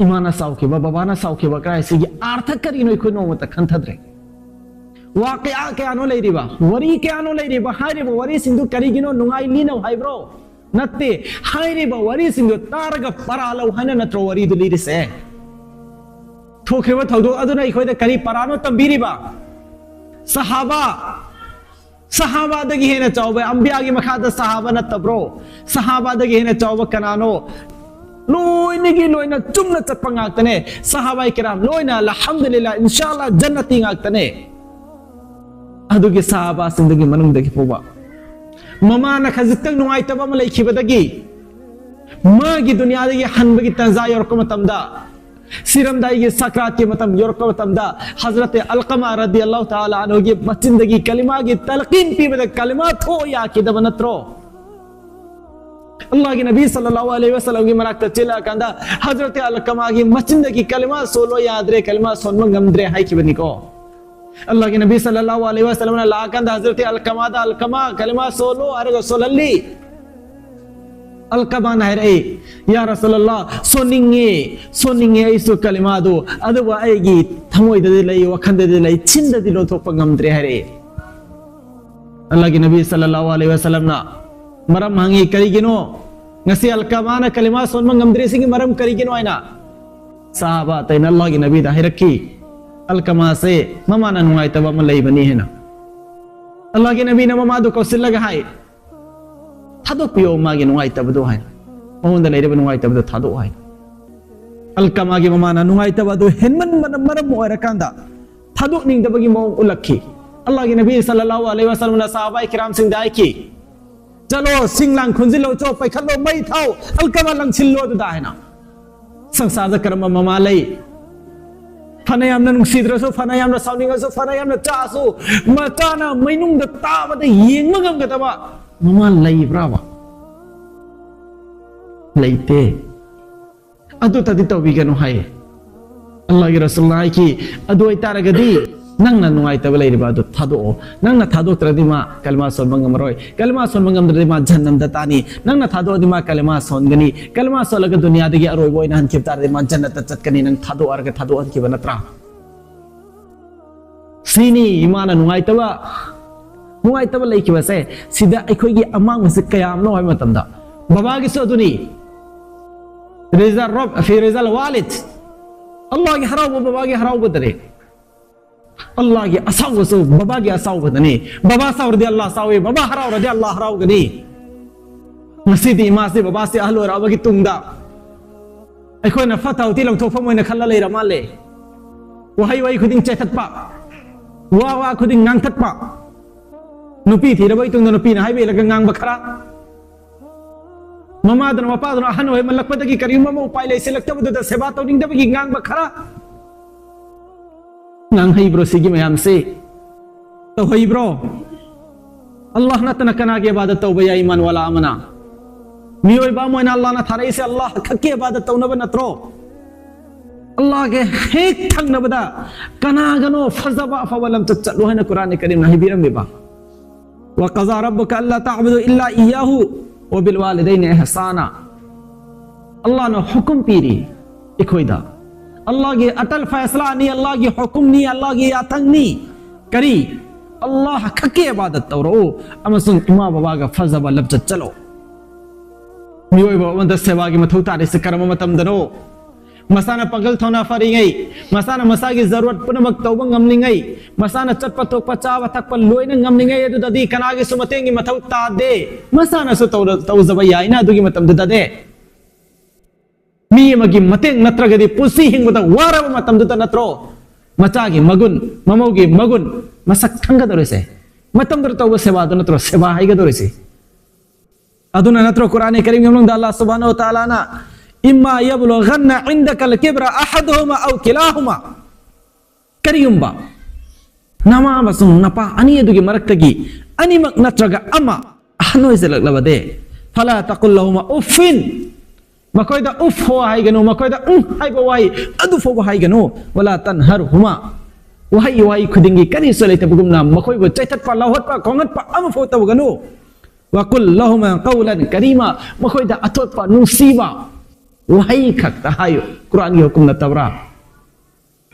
इमाना साउखिबा बाबाना साउखिबा क्राइसिगी अर्थ करिनो इखो नोमता खंथद्रे वाकया कयानो लेरिबा वरी कयानो लेरिबा हारिबा वरी सिंधु करिगिनो नुंगाई लीनो हाइब्रो नत्ते हाइरिबा वरी सिंधु तारगा परालो हाना नत्रो वरी दु लिरिसे थोखिबा थौदो अदुना इखोइदा करी परानो तंबीरिबा सहाबा दगी हेना चावबे अंबिया की मखादा सहाबा नत्तब्रो सहाबा दगी हेना चावबा कनानो लोइना चुमना चप्पा ngaktane sahabai kiram loina alhamdulillah inshallah jannati ngaktane adugi sahaba sindagi manungdagi poba mama na khazitang nuaitaba ma lekhibadagi magi dunyadagi hanbagi tanza yorko matamda siramdai sakrat ke matam yorko matamda hazrat alqama radiyallahu taala anhu gi bachindagi kalima gi talqin pi bada kalimat ho ya kidabanatro अल्लाह के नबी सल्लल्लाहु अलैहि वसल्लम की मराक तचिला कंदा हजरत अलकमा की मस्जिद की कलिमा solo याद रे कलिमा सोनमा गमद्रे हाई की बनी को अल्लाह के नबी सल्लल्लाहु अलैहि वसल्लम ने ला कंदा हजरत अलकमा दा अलकमा कलिमा सोलो अरे सोलल्ली अलकमा ना रे या रसूलुल्लाह सोनिंगे इस कलिमा दो अदवा आएगी थमोई दे लई वखन दे लई छिन दे लो थोप गमद्रे हरे अल्लाह के नबी सल्लल्लाहु अलैहि वसल्लम ना मरम मांगी करीगिनो ngasi alkamana kalima sonma ngamdre singi maram karigino aina sahaba taina Allah ki nabi da hirakki alkama se mama na nungai taba malai bani hena Allah ki nabi na mama do kausil laga hai thado piyo ma gi nungai taba do hai mohonda leire nungai taba do thado hai alkama gi mama na nungai taba do henman maram oirakanda thado ning taba gi mo ulakhi Allah ki nabi sallallahu alaihi wasallam na sahaba kiram sing dai ki चलो सिंगलांग खुंजिलो चो पैखलो मई थाओ अलकमा lung Chhello दुदा है ना संसार कर्म ममालई फनयाम न नुसिद्रसो फनयाम न साउनिंगसो फनयाम न चासो मचाना मैनुंग द ताबद येंगमगम गतबा ममा लईब्रावा लईते अदु तदि तौबिगनो हाय अल्लाह की रसूलुल्लाह की अदु इतारगदी nangna nungai tabla iriba do thado nangna thado tradima kalma son mangamroi kalma son mangamdrima jannam datani nangna thado dima kalma son gani kalma solaga dunia dagi aroi boina han kiptar dima jannat chatkani nang thado arga thado an ki banatra sini imana nungai taba leiki base sida aikoi gi amang musik kayam no hay matamda baba gi so duni rizal rabb fi rizal walid allah gi haraw baba gi haraw badre Allah की असाव वसो बाबा की असाव बदने बाबा साव रदी अल्लाह सावे बाबा हराव रदी अल्लाह हराव गनी मस्जिद इमा से बाबा से अहलो राव की तुंगदा अखोय न फताव ती लंग थोफम मोइना खल्ला लेरा माले वहाई खुदिंग चेथतपा वा खुदिंग ngang नुपी थी रबई तुंग नुपी न हाइबे लग ngang बखरा ममा दन मपा दन अहन होय मलकपदगी करिम मम उपाय ले सिलक्तब द सेवा तौनिंग दबगी ngang Bakhra ngang hai bro sigi mayam se to hai bro Allah na tanakana ke ibadat tauba ya iman wala amana mioi ba moina Allah na tharai se Allah khake ibadat tau na banatro Allah ke hek thang na bada kana gano fazaba fawalam tatlu hana Quran karim nahi biram ba wa qaza rabbuka alla ta'budu illa iyyahu wa bil walidayni ihsana Allah na hukum piri ikoida अल्लाह की अटल फैसला नहीं अल्लाह की हुक्म नहीं अल्लाह की आतंक नहीं करी अल्लाह खके इबादत तौरो अमसुंग इमा बाबा का फजबा लब्ज चलो मियोय बाबा द सेवा की मथौ तारे से कर्म मतम दनो मसाना पगल थोना फरी गई मसाना मसा की जरूरत पुनमक तौबा ngमनी गई मसाना चटप तो पचाव तक पर लोइन ngमनी गई दु ददी कना की सुमतेंगी मथौ ता दे मसाना सु तौ जबय आइना दुगी मतम द दे मी मगी मतेंग नत्रगदी पुसी हिंगबदा वारब मतम दुता नत्रो मचागी मगुन ममोगी मगुन मसक खंग दरेसे मतम दर तौब सेवा दो नत्रो सेवा हाइग दरेसे अदुना नत्रो कुरान करीम यमन द अल्लाह सुब्हानहु व तआला ना इम्मा यबलुगन्ना इंदका अलकिब्रा अहदुहुमा अव किलाहुमा करियुम्बा नमा बसुम नपा अनि दुगी मरक्तगी अनि मक नत्रगा अमा अहनोय सेलकलबदे फला तकुल लहुमा उफिन मकोइदा उफ हो हाई गनो मकोइदा हाई बवाई अदु फो हाई गनो वला तनहर हुमा वहाई खुदिंगी करी सोले तबगुमना मकोइ बो चैथत पा लाहत पा कोंगत पा अम फो तब गनो वकुल लहुमा कौलन करीमा मखोइदा अतोपा नुसीबा वही खक्ता हायो कुरान की हुकुम नतबरा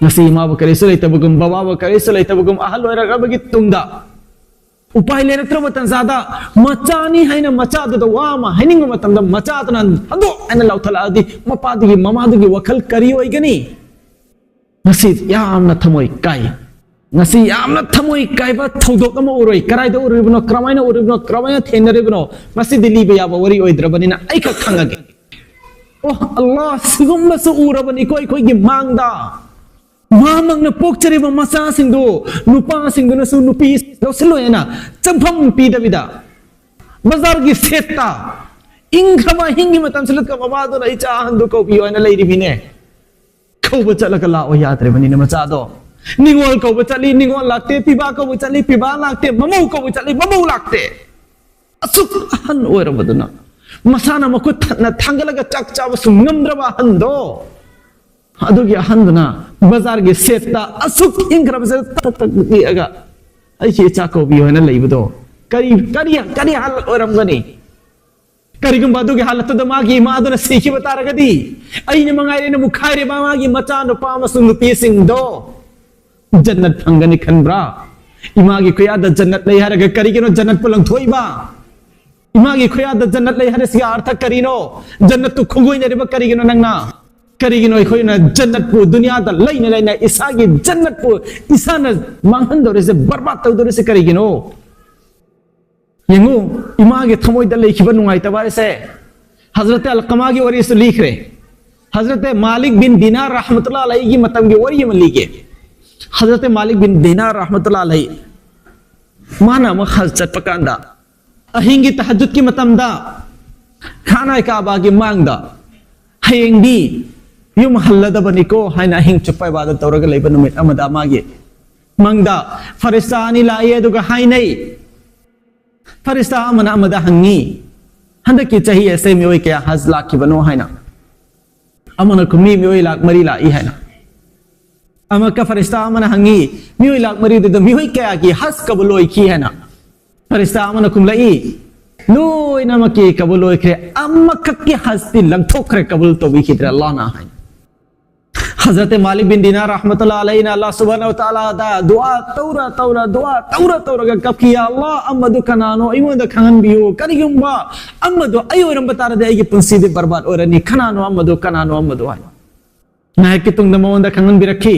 ngasi ma ba kare sulai tabugum baba ba kare sulai tabugum ahal oira ga bagi tungda upai le natra matan zada machani haina macha da wa ma haining matam da macha tanan hando ana law thala adi mapadi gi mamadu gi wakal kari oi gani ngasi yamna thamoi kai ngasi yamna thamoi kai ba thodok ama uroi karai da uribno kramaina thenaribno ngasi dili be ya ba wari oi drabani na ai ka khangage oh allah sigumma su urabani koi koi gi mangda mamang na pokchari ba masa singdo nupa singdo na su nupi lo silo yana champham pi da bida bazar gi seta ingrama hingi matam silat ka mama do na icha handu ko pi ona lei bine ko ba chala ka la o ya tre bani na macha do ningol ko ba chali ningol lakte piba ko ba chali piba lakte mamau ko ba chali mamau lakte asuk han oira baduna masana makut na thangalaga chak chawa su ngamdra hando adugi handuna bazar ge seta asuk ingrab se tak aga ai che cha ko bi hoina leibudo kari hal oram gani kari gum badu ge halat da ma gi ma aduna sikhi bataragadi ai ne mangai ne mukhaire ba ma gi macha no pa ma sun pi sing do jannat phangani khanbra ima gi khoya da jannat lei haraga kari ge no jannat pulang thoi ba ima gi khoya da jannat lei hare sia artha kari no jannat tu khugoi ne ba kari ge no nangna करीगिनो इखोइना जन्नत पु दुनिया दा लैना लैना इसागी जन्नत पु इसाना मांगन दोरे से बर्बाद तौ दोरे से करीगिनो यंगु इमागे थमोय दा लेखिबा नुंगाइ तबा से हजरत अलकमा की वरी से लिख रहे हजरत मालिक बिन दिनार रहमतुल्लाह अलैहि की मतम की वरी में लिखे हजरत मालिक बिन दिनार रहमतुल्लाह अलैहि माना म खजत पकांदा अहिंगी तहज्जुद की मतम दा खाना काबा की मांगदा हयंगी युम हल्लदबनी को हाइना हिंग चुप्पा इबादत तौरगा लेबा नुमित अमदा मागे मंगदा फरिस्ता अनि लाए दुगा हाइनै फरिस्ता अमना अमदा हंगी हंदकी चाही ऐसे मियोय के हज लाख की बनो हाइना अमना कुमी मियोय लाख मरी लाई हाइना अमका फरिस्ता अमना हंगी मियोय लाख मरी दे मियोय के की हज कबलोय की हाइना फरिस्ता अमना कुम लाई लोय नमके कबलोय करे अमका के हस्ती लंथोखरे कबूल तो बिखिद्र अल्लाह ना हाइना हजरत मालिक बिन दिनार रहमतुल्लाह अलैहि ने अल्लाह सुब्हानहु व तआला दा दुआ तौरा का कब किया अल्लाह अम्मदु कनानो इमोद खंगन बियो करिगुंबा अम्मदु अयोरम बतारा दे आगे पुंसी दे बर्बाद ओरनी कनानो अम्मदु हाय ना के तुंग दमोंद खंगन भी रखी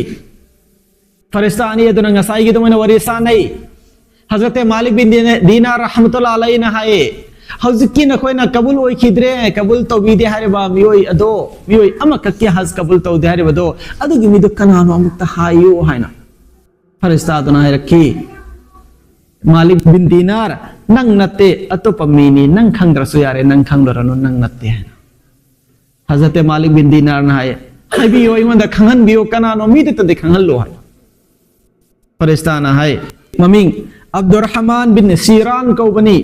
फरिश्ता अनि यदुना ngасai gi दमने वरिसा नहीं हजरत मालिक बिन दिनार रहमतुल्लाह अलैहि ने हाय हौजिकी नखोइना कबूल ओइखिद्रे कबूल तौबीदे हारेबा मियोय अमकक्के हज कबूल तौदे हारेबदो अदुगी मिदु कनानो अमुक्ता हायो हाइना फरिस्ता दुना हायरखी मालिक बिन दिनार नंग नते अतोपा मीनी नंग खंग्रसु यारे नंग खंगदरनो नंग नते हाइना हजरत मालिक बिन दिनार ना हाय हाइबियो इमंदा खंगन बियो कनानो मिदे तदे खंगल्लो हाय फरिस्ता ना हाय ममिंग अब्दुर्रहमान बिन सीरान कौबनी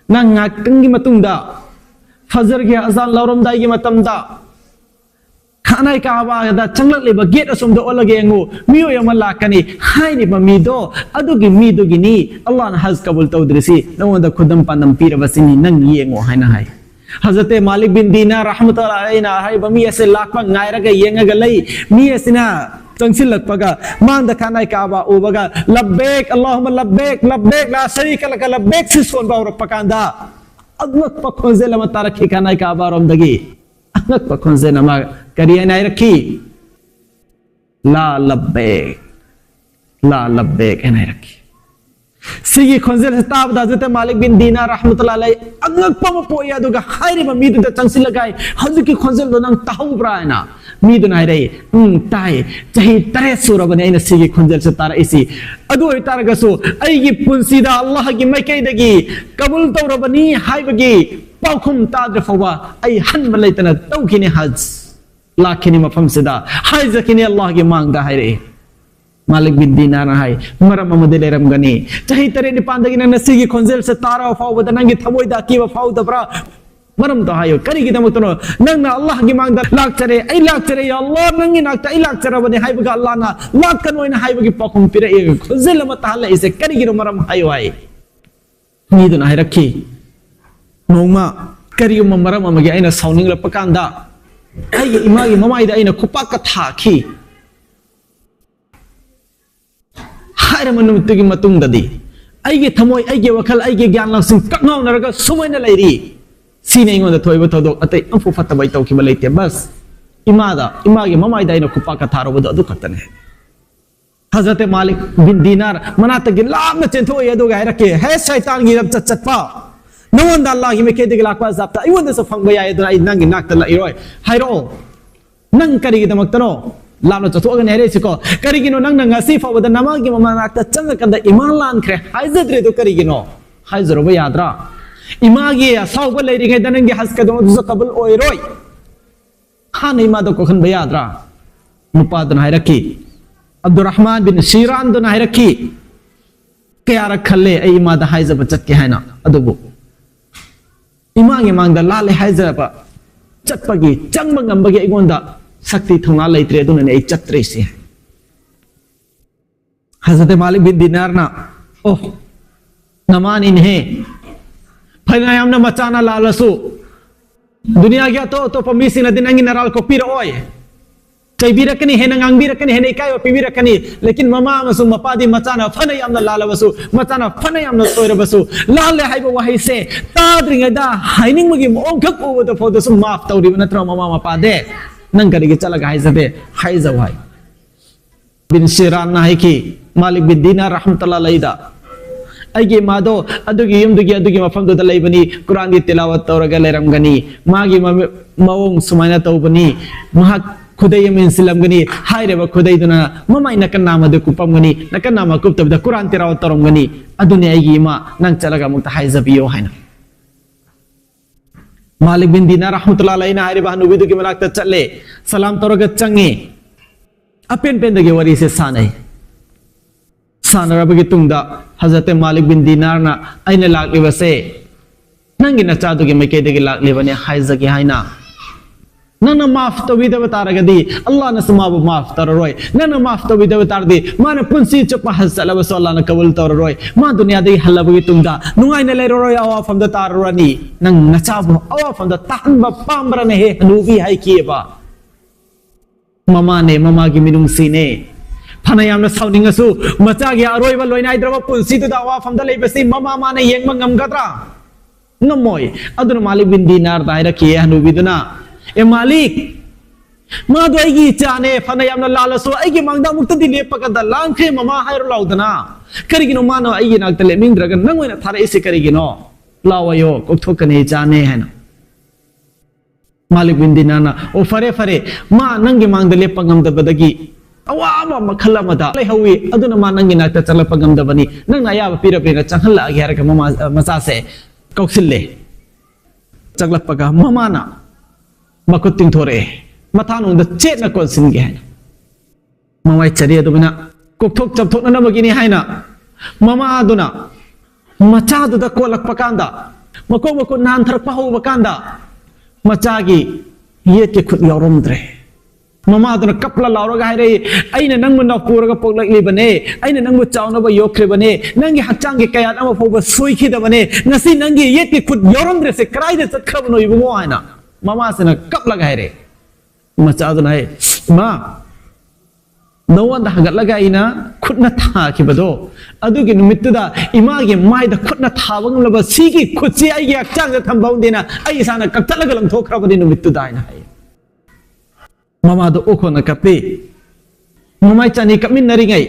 नंग ngaktengi matungda fajr ge azan lauram dai ge matamda khanai ka ba da changlak leba gate asum do olage ngo miyo yama lakani haini ba mi do adugi mi dugi ni allah na haz kabul tawdrisi nawanda khudam pandam pira basini nang yengo haina hai हजरत मालिक बिन दीनार रहमतुल्लाह अलैहि ना हाय बमी ऐसे लाख पा ngairaga yengaga lei mi asina चंगसिल लगपगा मान दखानाय काबा ओबगा लब्बैक अल्लाहुम्मा लब्बैक ला शरीका luck लब्बैक सिसोन बावर पकांदा अगनक पखोंजे लमा तारखी खानाय काबा रोमदगी अगनक पखोंजे नमा करिय नाय रखी ला लब्बैक एनाय रखी सिगी खोंजे ताब हजरत मालिक बिन दीनार रहमतुल्लाह अलैहि अगनक पम पोया दुगा हायरे मीद द चंगसिल लगाय हजकी खोंजे लो नंग ताहु ब्रायना मीद नाय रे ताई चाहे तरे सुरबने इन सिगी खोंजे से तार इसी अदु तारगसो अईगी पुंसीदा अल्लाह की मैकैदगी कबूल तौरबनी हायबगी पाखुम ताद्र फवा आई हन मलैतना तौखिने हज लाखिनी मफम सिदा हायजकिने अल्लाह की मांगदा हायरे मालिक बिन दीनार हाय मरम मदले रमगनी चाहे तरे निपांदगी न सिगी खोंजेल से तारा फावदा नंगी थमोइदा कीवा फावदब्रा मरम तो हायो करिगी दमतनो नंगना अल्लाह की मांगदा लाख चरे या अल्लाह नंगी नाकता आई लाख चरा बने हायबगा अल्लाह ना लाख कनोइना हायबगी पखुम पिरे ए खोंजेल मत हाले इसे करिगी मरम हायो हाय नीदन हाय रखी नोमा करिगुम्बा मरम अमगी आइना साउनिंगलप्पा कांदा आइगे इमागी ममाइदा आइना खुपाक्का थाखी हाइरम नुमित्तुगी मतुंगददी आइगे थमोय आइगे वखल आइगे ज्ञान लौसिंग कक्नाउनरगा सुमैना लैरी सीने इंगोंदा थोइबा थोदोक अतै अंफु फत्तबाय तौखिबा लैते बस इमागी ममाइदा आइना खुपाक्का थारोबदो अदु खतने हजरत मालिक बिन दीनार मनातगी लामना चेंथोय अदुगा हाइरके हे शैतान गी रब चटपा नोंदा अल्लाह गी मेकेदगी लाक्पा जाप्ता इवंदा स फंगबा याय अदुना इ नंगी नाक्ता लाइरोय हाइरो नंग करिगी दमक्तनो लामना चथोगने हेरेसिको करिगिनो नंग नंगासी फावदा नमागी ममानाक्ता चंगकंदा इमान लानख्रे हाइजद्रे दो करिगिनो हाइजरोबा याद्रा इमागी सावबा लैरिगै दनंगी हसकदो दुस कबल ओइरोय हान इमादो कोखनबा याद्रा नुपादन हाइरकी अब्दुर्रहमान बिन शीरान दो हाइरकी कयारक खल्ले ऐ इमादा हाइजबा चटके हाइना अदुबु इमागी मांगदा लाले हाइजबा चटपगी चंगबा ngambagi igonda शक्ति थोंगा लैत्रे दुनने ऐ चत्रे से हजरत मालिक बिन दीनार ना ओह नमान इन्हें फनायाम ना मचाना लालसु दुनिया गया तो पमीसी न दिनंगी नराल को पीर ओय चैबीरकनी है नंगांगबीरकनी है नैकाय पीबीरकनी लेकिन ममा मसु मपादी मचाना फनायाम ना लालबसु मचाना फनायाम ना सोयरबसु लाले हाइबो वहाई से ताद्रिंगदा हाइनिंगमगी मोंखक ओबदो फोदसु माफ तौरिब नत्र ममा मपादे नंग करिगे चलगा हाइजबे हाइजव हाइ बिन शिरान ना है कि मालिक बिन दीनार रहमतुल्लाह अलैदा आइगे मादो अदुगी युमदुगी मफम दो लैबनी कुरान की तिलावत तौरगा लेरमगनी मागी मवोंग सुमाइना तौबनी महा खुदै मिनसिलमगनी हाइरेबा खुदैदुना ममाइ नकन नामदु कुपमगनी नकन नाम कुपतबदा कुरान तिलावत तौरमगनी अदुने आइगी मा नंग चलगा मुक्ता हाइजबियो हाइना मालिक बिन दीनार रहमतुल्लाह अलैहि हाइरेबा हनुबिदु की मनाक्ता चले सलाम तौरगा चंगे अपेन पेंदगे वरी से सानै सानरबगी तुंगदा हजरत मालिक बिन दीनार ना आइना लाक्लिबसे नंगी नचादुगी मैकेदगी लाक्लिबने हाइजगी हाइना नन्ना माफ तौबिदब तारगदी अल्लाह न समाबु माफ तररोय नन्ना माफ तौबिदब तारदी माने पुंसी चुप हसलबस अल्लाह न कबूल तररोय मा दुनियादगी हल्लबगी तुंगदा नुंगाइना लेरोय अवा फमदा ताररोनी नंग नचाबु अवा फमदा ताहनबा पामब्रने हे हनुबी हाइ किएबा ममाने ममागी मिनुंगसीने फनायामना साउनिंगसु मचागी अरोयबा लोइनाइद्रबा पुंसीदुदा अवा फमदा लेबसी ममा माने येंगबा ngамगद्रा नमोय अदुन मालिक बिन दीनार दाइरकी हनुबिदुना ए मालिक मादो आइगी चाने फनायामना लालसु आइगी मांगदा मुक्तदी लेपकदा लांखे ममा हाइरो लाउदना करिगिनो मानो आइगी नाक्ता लेमिंद्रगा नंगोइना थारैसे करिगिनो लावयो कोथोकने चाने हैना मालिक बिन दीनारना ओ फरे मा नंगी मांगदा लेपंगमदबदगी अवामा मखल मदा लेहवी अदुना मा नंगी नाक्ता चलपंगमदबनी नंगना याबा पिरपेना चंगला आगे हरका ममा मचा से कौसिल्ले चगलपगा ममाना मकुत तिंथोरे मथानुंद चेतना कोनसिनगे है ममाय चरी अदुना कोकथोक चपथोकना नमगिनी हाइना ममा अदुना मचादुदा कोलकपकांदा मको नान थरपा होबकांदा मचागी ये के खुद यौरमद्रे ममा अदुना कपला लाउरगा हाइरे आइना नंगु नपुरगा पोगलक्लिबने आइना नंगु चाउनबा योख्रेबने नंगी हचांगे कयात अमा फोबा सोइखिदबने ngasi नंगी ये के खुद यौरमद्रे से कराइदे चखरबनो इबुगो हाइना ममा से न कप लगा है रे मचादुना है मा नौवंदा हगलगा इना खुदना थाखिबदो अदुगी नुमित्तुदा इमागे माइदा खुदना थाबंगलबा सिगी खुदसी आइगे अक्चांग थंबौदेना आई साना कक्तलगा लंथोखरबदि नुमित्तुदा आइना है ममा दो ओखोना कपे ममाइ चानी कमिन नरिङै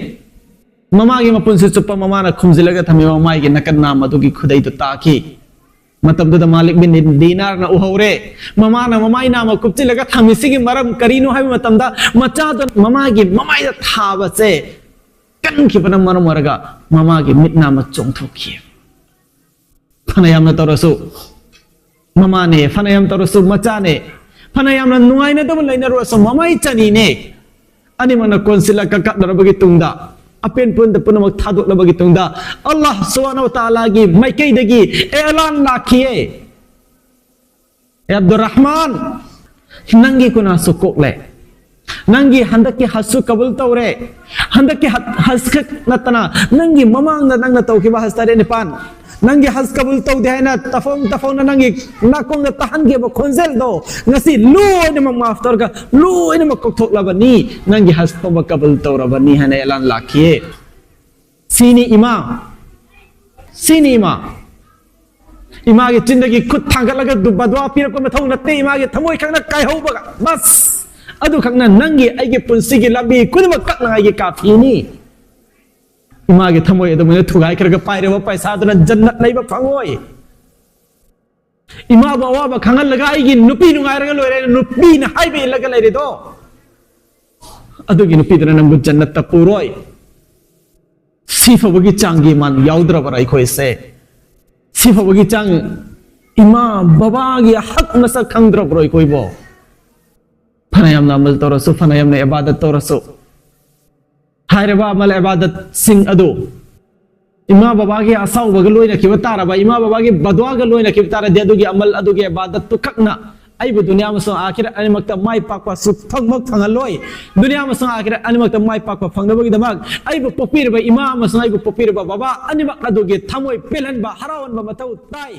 ममागे मपुनसे चुप्पा ममाना खुमजिलगा थमे ममाइगे नकन नाम अदुगी खुदैदो ताकी मतबदुदा मालिक बिन दीनार ना उहौरे ममाना ममाइ नाम कुपचिलगा थमिसिगी मरम करिनो हाइ मतमदा मचाद ममागी ममाइदा थाबसे कनखिबना मरम वरगा ममागी मिटना म चोंथोखि फनायामना तरसु ममाने फनायाम तरसु मचाने फनायामना नुआइना दम लैना रोसु ममाइ चनीने अनि मना कोनसिला ककदरबगी तुंगदा अपेन पुंद पुनमक थादोलबगी तुंगदा अल्लाह सुब्हानाहु व तआला गी मैकैदगी ऐलान लाखिए अब्दुर्रहमान नंगी कुना सुकोले नंगी हंदकी हसु कबूल तौरे हंदकी हसक नतना नंगी ममांग नंगना तौखिबा हस्तारे निपान नंगी हज कबूल तौदे है ना तफों नंगी नाकों न तहन के खोंजेल दो ngasi लोइन माफ तौर का लोइन कौथोक लबनी नंगी हज तो कबूल तौरबनी है ना एलान लाखिए सीनी इमा के जिंदगी खुद थांगलगा दुबदवा पीर को मथौ नते इमा के थमोय खंगना काय होबगा बस अदु खंगना नंगी आइगे पुंसी के लबी खुद ककना आइगे काफीनी इमा के थमोय अदु मने थुगाय करगा पाइरेबा पैसा अदुना जन्नत लैबा फंगोय इमा बावा बा खंगल लगा आइगे नुपी नुगायरगा लोरे नुपी न हाइबे लगा लेरे दो अदुगी नुपी दना नंगु जन्नत ता पुरोय सिफबगी चांगी मान याउद्रबरा इखोयसे सिफबगी चांग इमा बाबा की हक मसक खंद्रब्रो इखोयबो फनायम नामल तोरसु फनायम ने इबादत तोरसु हायरबा अमल इबादत सिंह अदो इमा बाबा की असाव बग लोइना किबा तारबा इमा बाबा की बदवा ग लोइना किबा तारा दे अदुगी अमल अदुगी इबादत तो खकना आइबो दुनिया में सो आखिर अनिमक्ता माय पाकवा सु फंगमक फंगलोय दुनिया में सो आखिर अनिमक्ता माय पाकवा फंगनबगी दमाग आइबो पपीरबा इमा में सो आइबो पपीरबा बाबा अनिमक अदुगी थमोय पेलनबा हरावनबा मथौ ताई